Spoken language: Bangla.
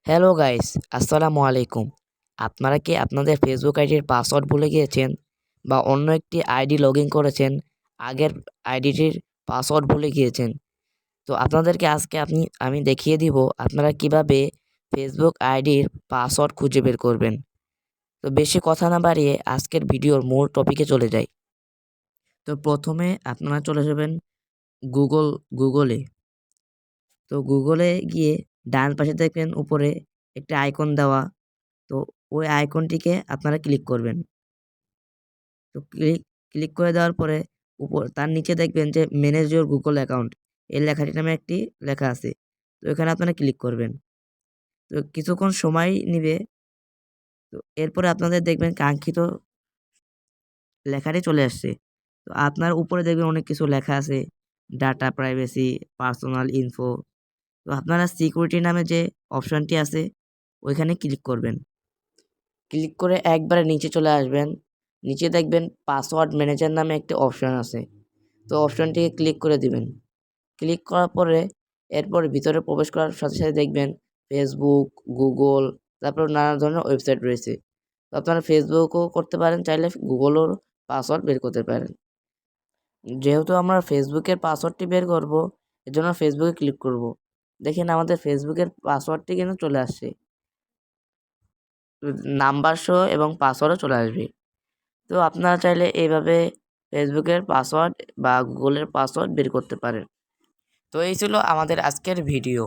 হ্যালো গাইস, আসসালামু আলাইকুম। আপনারা কি আপনাদের ফেসবুক আইডির পাসওয়ার্ড ভুলে গিয়েছেন বা অন্য একটি আইডি লগ ইন করেছেন, আগের আইডিটির পাসওয়ার্ড ভুলে গিয়েছেন? তো আপনাদেরকে আজকে আমি দেখিয়ে দিব আপনারা কিভাবে ফেসবুক আইডির পাসওয়ার্ড খুঁজে বের করবেন। তো বেশি কথা না বাড়িয়ে আজকের ভিডিওর মূল টপিকে চলে যাই। তো প্রথমে আপনারা চলে যাবেন গুগলে। তো গুগলে গিয়ে ডান পাশে দেখবেন উপরে একটা আইকন দেওয়া। তো ওই আইকনটিকে আপনারা ক্লিক করবেন। তো ক্লিক করে দেওয়ার পরে তার নিচে দেখবেন যে ম্যানেজ ইওর গুগল অ্যাকাউন্ট এই লেখাটি নামে একটি লেখা আছে। তো এখানে আপনারা ক্লিক করবেন। তো কিছুক্ষণ সময় নিবে। তো এরপরে আপনাদের দেখবেন কাঙ্ক্ষিত লেখাটি চলে আসছে। তো আপনার উপরে দেখবেন অনেক কিছু লেখা আছে, ডাটা প্রাইভেসি, পার্সোনাল ইনফো। তো আপনারা সিকিউরিটি নামে যে অপশনটি আছে ওইখানে ক্লিক করবেন। ক্লিক করে একবারে নিচে চলে আসবেন। নিচে দেখবেন পাসওয়ার্ড ম্যানেজার নামে একটি অপশন আছে। তো অপশনটিকে ক্লিক করে দিবেন। ক্লিক করার পরে এরপর ভিতরে প্রবেশ করার সাথে সাথে দেখবেন ফেসবুক, গুগল, তারপর নানা ধরনের ওয়েবসাইট রয়েছে। তো আপনারা ফেসবুকও করতে পারেন, চাইলে গুগলের পাসওয়ার্ড বের করতে পারেন। যেহেতু আমরা ফেসবুকের পাসওয়ার্ডটি বের করব, এজন্য ফেসবুকে ক্লিক করব। দেখেন আমাদের ফেসবুকের পাসওয়ার্ডটি কিন্তু চলে আসছে, নাম্বার সহ এবং পাসওয়ার্ডও চলে আসবে। তো আপনারা চাইলে এইভাবে ফেসবুকের পাসওয়ার্ড বা গুগলের পাসওয়ার্ড বের করতে পারেন। তো এই ছিল আমাদের আজকের ভিডিও।